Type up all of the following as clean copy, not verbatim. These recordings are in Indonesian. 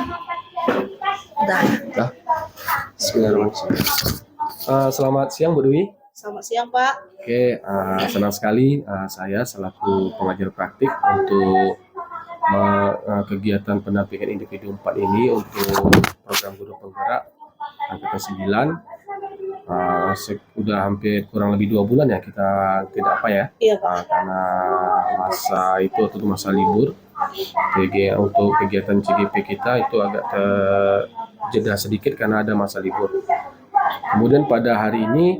Udah. Dah. Bismillahirrahmanirrahim. Selamat siang Bu Dwi. Selamat siang Pak. Oke, senang sekali saya selaku pengajar praktik untuk kegiatan pendampingan individu 4 ini untuk program guru penggerak angkatan 9. Sudah hampir kurang lebih 2 bulan ya kita tidak apa ya, Iya Pak. karena masa itu atau masa libur. Jadi untuk kegiatan CGP kita itu agak terjeda sedikit karena ada masa libur. Kemudian pada hari ini,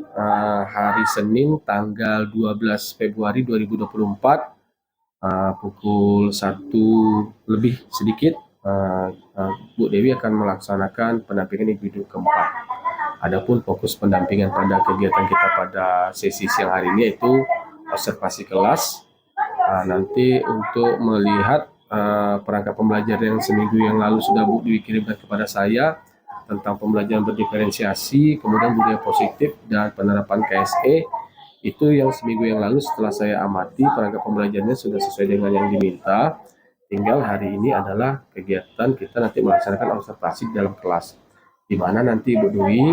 hari Senin tanggal 12 Februari 2024, pukul 1 lebih sedikit, Bu Dewi akan melaksanakan pendampingan individu keempat. Adapun fokus pendampingan pada kegiatan kita pada sesi siang hari ini yaitu observasi kelas. Nanti untuk melihat perangkat pembelajaran yang seminggu yang lalu sudah Bu Dewi kirimkan kepada saya tentang pembelajaran berdiferensiasi, kemudian budaya positif dan penerapan KSE, itu yang seminggu yang lalu setelah saya amati perangkat pembelajarannya sudah sesuai dengan yang diminta. Tinggal hari ini adalah kegiatan kita nanti melaksanakan observasi di dalam kelas, di mana nanti Bu Dewi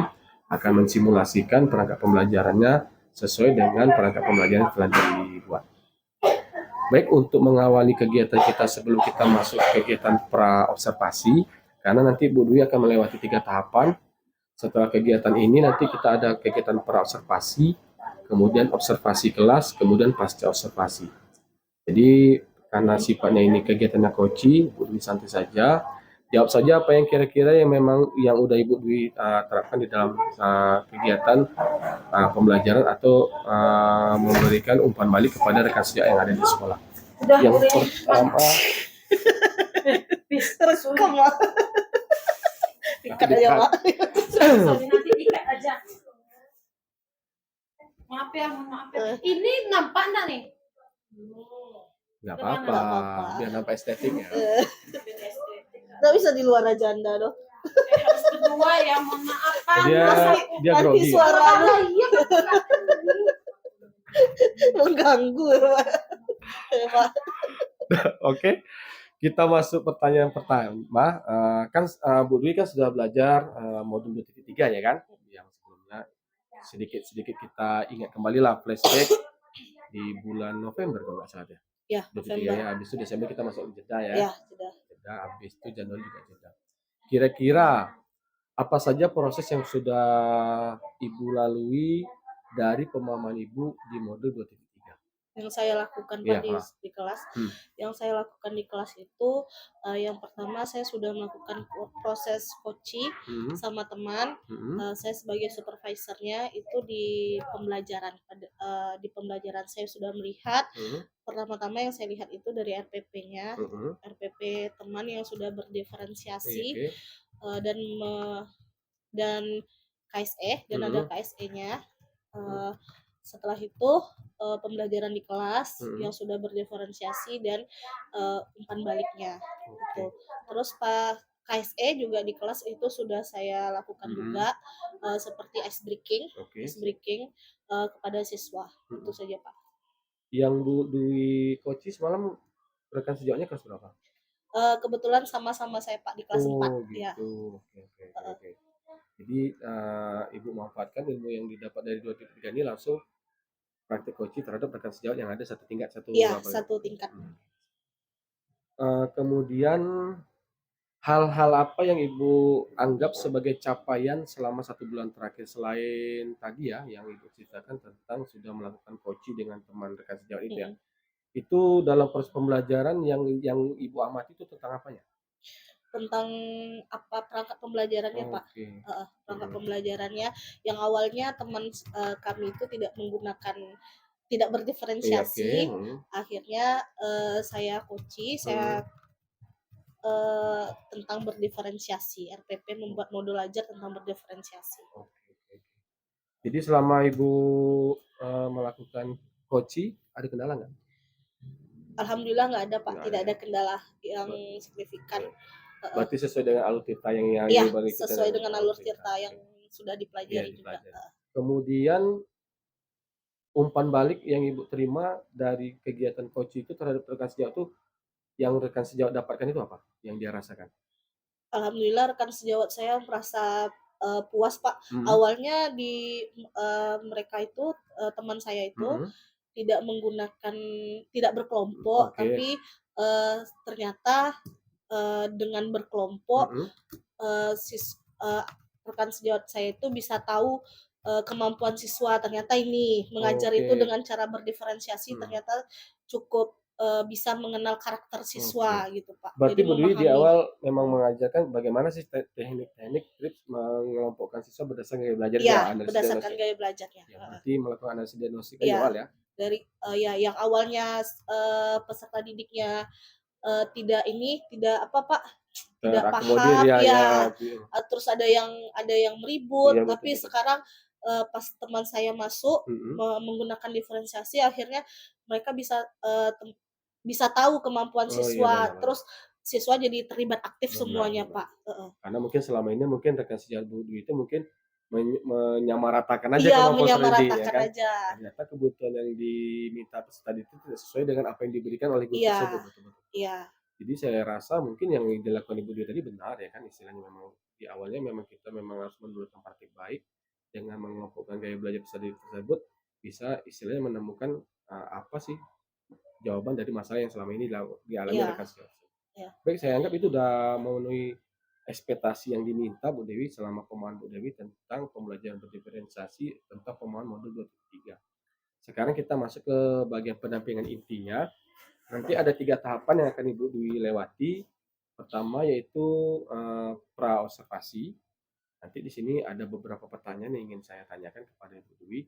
akan mensimulasikan perangkat pembelajarannya sesuai dengan perangkat pembelajaran yang telah dibuat. Baik, untuk mengawali kegiatan kita sebelum kita masuk kegiatan pra-observasi, karena nanti Bu Dwi akan melewati 3 tahapan. Setelah kegiatan ini nanti kita ada kegiatan pra-observasi, kemudian observasi kelas, kemudian pasca observasi. Jadi karena sifatnya ini kegiatannya koci, Bu Dwi santai saja. Jawab saja apa yang kira-kira yang memang yang udah Ibu Dwi terapkan di dalam kegiatan pembelajaran atau memberikan umpan balik kepada rekan sejak yang ada di sekolah. Yang pertama, Rekam Pak. Ikat aja Pak. Nanti ikat aja. Maaf ya, maaf ya. Ini nampak enggak nih? nggak apa-apa, biar nampak estetik ya. Nggak bisa di luar aja Anda dong. Harus berdua ya, mohon maaf Pak. Dia Nanti grogi. suara lu Iya, mengganggu Pak. Pak. Oke, kita masuk pertanyaan pertama. Kan Bu Dwi kan sudah belajar modul 2.3 ya kan? Yang sebelumnya sedikit-sedikit kita ingat kembali lah, flashback di bulan November kalau nggak salah ya. Ya, 23 November. ya, habis itu Desember kita masuk jeda ya. Ya, sudah. Jeda, habis itu Januari juga jeda. Kira-kira apa saja proses yang sudah Ibu lalui dari pemahaman Ibu di modul 2.3? Yang saya lakukan Iya, Pak di kelas, yang saya lakukan di kelas itu yang pertama saya sudah melakukan proses coaching sama teman. Saya sebagai supervisornya itu di pembelajaran di pembelajaran saya sudah melihat pertama-tama yang saya lihat itu dari RPP-nya, RPP teman yang sudah berdiferensiasi dan KSE dan ada KSE-nya. Setelah itu pembelajaran di kelas yang sudah berdiferensiasi dan umpan baliknya gitu. Terus Pak KSE juga di kelas itu sudah saya lakukan juga seperti ice breaking kepada siswa. Itu saja Pak. Yang Bu Dwi coach semalam rekan sejauhnya kelas berapa? Kebetulan sama-sama saya Pak di kelas 4 gitu. ya. Oke. Jadi Ibu manfaatkan ilmu yang didapat dari 2.3 ini langsung praktik coaching terhadap rekan sejawat yang ada satu tingkat Iya, satu tingkat. Kemudian hal-hal apa yang Ibu anggap sebagai capaian selama 1 bulan terakhir selain tadi ya yang Ibu ceritakan tentang sudah melakukan coaching dengan teman rekan sejawat itu ya? Itu dalam proses pembelajaran yang Ibu amati itu tentang apa ya? Tentang apa perangkat pembelajarannya Pak. Perangkat pembelajarannya yang awalnya teman kami itu tidak berdiferensiasi. Akhirnya saya coaching, saya tentang berdiferensiasi. RPP membuat modul ajar tentang berdiferensiasi. Jadi selama Ibu melakukan coaching ada kendala nggak? Alhamdulillah nggak ada Pak, tidak ada kendala yang signifikan. Berarti sesuai dengan alur tirta yang ya, sesuai dengan alur tirta yang sudah dipelajari juga. Kemudian umpan balik yang Ibu terima dari kegiatan coaching itu terhadap rekan sejawat itu, yang rekan sejawat dapatkan itu apa? Yang dia rasakan? Alhamdulillah rekan sejawat saya merasa, puas, Pak. Mhm. Awalnya mereka itu, teman saya itu Mhm. tidak berkelompok, Oke. tapi, ternyata, dengan berkelompok, Mhm. eee, sis eee, rekan sejawat saya itu bisa tahu, kemampuan siswa. Ternyata ini, mengajar itu Oke. dengan cara berdiferensiasi Mhm. ternyata cukup, bisa mengenal karakter Oke. siswa gitu, Pak. Berarti Jadi Bu Dwi di memahami. awal memang Heeh. mengajarkan bagaimana sih teknik-teknik tips mengelompokkan siswa berdasarkan gaya belajar Iya, ya, analisis berdasarkan diagnostik. gaya belajarnya, Ya, heeh. berarti melakukan analisis diagnostika di Iya, awal ya? ya yang awalnya peserta didiknya, tidak apa, Pak, tidak Terakomodir paham, ya, ya, ya, gitu. terus ada yang meribut, Iya, betul tapi betul. sekarang, pas teman saya masuk Mhm. menggunakan diferensiasi akhirnya mereka bisa tahu kemampuan Oh iya, siswa, benar benar. terus siswa jadi terlibat aktif Benar semuanya, benar. Pak, heeh. Karena mungkin selama ini mungkin rekan sejawat Bu Dwi itu mungkin menyamaratakan aja Iya, kemampuan peserta didik ya menyamaratakan kan. aja. Ternyata kebutuhan yang diminta peserta didik itu tidak sesuai dengan apa yang diberikan oleh guru Iya, tersebut, betul betul. iya, Jadi saya rasa mungkin yang dilakukan Ibu Dwi tadi benar ya kan, istilahnya memang di awalnya memang kita memang harus menurunkan praktik baik dengan mengelompokkan gaya belajar peserta didik tersebut bisa istilahnya menemukan apa sih jawaban dari masalah yang selama ini dialami iya, rekan sejawat. iya. Baik, saya anggap itu udah memenuhi ekspektasi yang diminta Bu Dewi selama pemahaman Bu Dewi tentang pembelajaran berdiferensiasi tentang pemahaman modul 23. Sekarang kita masuk ke bagian pendampingan intinya. Nanti ada 3 tahapan yang akan Ibu Dwi lewati. Pertama yaitu pra observasi. Nanti di sini ada beberapa pertanyaan yang ingin saya tanyakan kepada Ibu Dwi.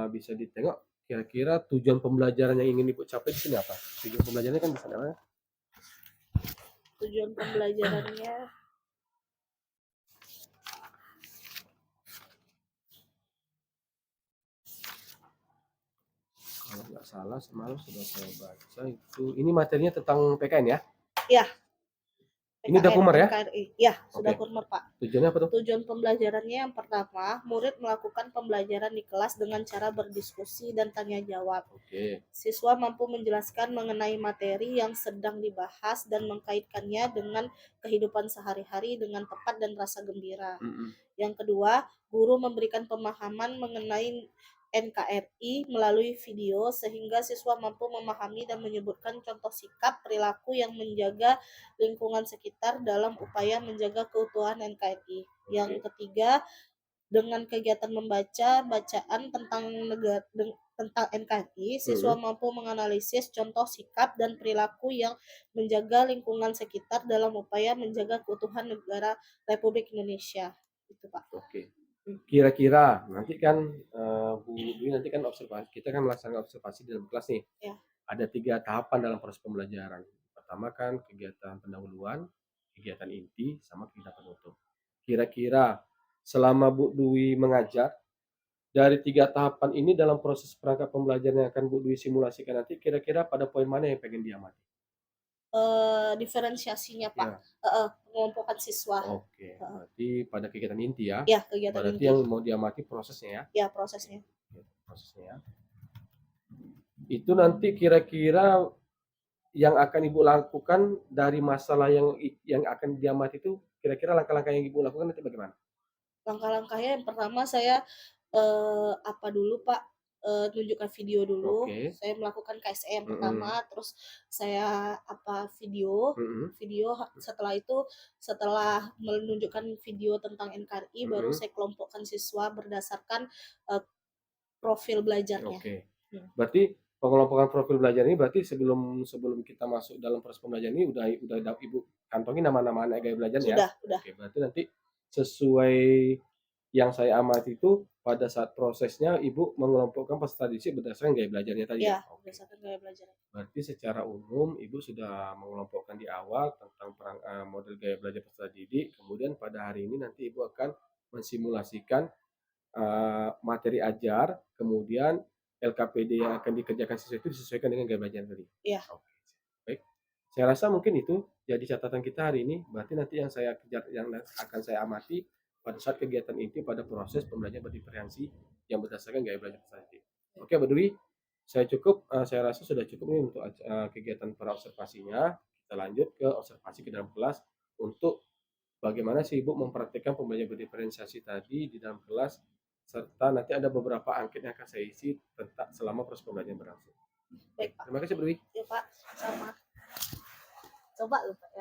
Bisa ditengok kira-kira tujuan pembelajaran yang ingin Ibu capai di sini apa? Tujuan pembelajarannya kan bisa namanya. Tujuan pembelajarannya, Kalau nggak salah semalam sudah saya baca itu. Ini materinya tentang PKN ya? ya, Ini udah PKN, kumer ya? NKRI. Ya, sudah Oke. kurmer, Pak. Tujuannya apa tuh? Tujuan pembelajarannya yang pertama, murid melakukan pembelajaran di kelas dengan cara berdiskusi dan tanya jawab. Oke. Siswa mampu menjelaskan mengenai materi yang sedang dibahas dan mengkaitkannya dengan kehidupan sehari-hari dengan tepat dan rasa gembira. Mhm. Yang kedua, guru memberikan pemahaman mengenai NKRI melalui video sehingga siswa mampu memahami dan menyebutkan contoh sikap perilaku yang menjaga lingkungan sekitar dalam upaya menjaga keutuhan NKRI. Yang Oke. ketiga, dengan kegiatan membaca bacaan tentang NKRI, siswa Mhm. mampu menganalisis contoh sikap dan perilaku yang menjaga lingkungan sekitar dalam upaya menjaga keutuhan negara Republik Indonesia. Itu, Pak. Oke. Kira-kira nanti kan Bu Dwi nanti kan observasi, kita kan melaksanakan observasi di dalam kelas nih. Ya. Ada 3 tahapan dalam proses pembelajaran. Pertama kan kegiatan pendahuluan, kegiatan inti, sama kegiatan penutup. Kira-kira selama Bu Dwi mengajar, dari 3 tahapan ini dalam proses perangkat pembelajaran yang akan Bu Dwi simulasikan nanti, kira-kira pada poin mana yang pengen diamati? Diferensiasinya, Pak. Ya. Heeh, pengelompokan siswa. Oke, Heeh. berarti pada kegiatan inti ya. Ya, kegiatan Berarti inti. yang mau diamati prosesnya ya. Ya, prosesnya. Oke, prosesnya ya. Itu nanti kira-kira yang akan Ibu lakukan dari masalah yang akan diamati itu, kira-kira langkah-langkah yang Ibu lakukan nanti bagaimana? Langkah-langkahnya yang pertama saya, apa dulu, Pak, tunjukkan video dulu. Oke. Saya melakukan KSE yang Mhm. pertama, terus saya video Mhm. video setelah itu, setelah menunjukkan video tentang NKRI, baru Mhm. saya kelompokkan siswa berdasarkan, eee, profil belajarnya. Oke. Hmm. Berarti pengelompokan profil belajar ini berarti sebelum sebelum kita masuk dalam proses pembelajaran ini udah Ibu kantongi nama-nama anak gaya belajarnya ya? Sudah. Oke, berarti nanti sesuai yang saya amati itu pada saat prosesnya Ibu mengelompokkan peserta didik berdasarkan gaya belajarnya tadi ya? Iya, Oke. berdasarkan gaya belajarnya. Berarti secara umum Ibu sudah mengelompokkan di awal tentang model gaya belajar peserta didik, kemudian pada hari ini nanti Ibu akan mensimulasikan materi ajar, kemudian LKPD yang akan dikerjakan siswa itu disesuaikan dengan gaya belajar tadi. Iya. Oke, baik. Saya rasa mungkin itu jadi catatan kita hari ini. Berarti nanti yang saya kejar, yang akan saya amati pada saat kegiatan inti pada proses pembelajaran berdiferensiasi yang berdasarkan gaya belajar peserta didik. Oke, Mbak Dwi, saya rasa sudah cukup nih untuk kegiatan pra observasinya. Kita lanjut ke observasi ke dalam kelas untuk bagaimana sih Ibu mempraktikkan pembelajaran berdiferensiasi tadi di dalam kelas, serta nanti ada beberapa angket yang akan saya isi tentang selama proses pembelajaran berlangsung. Baik Pak. Terima kasih Bu Dwi. Ya Pak, sama. Coba lupa ya.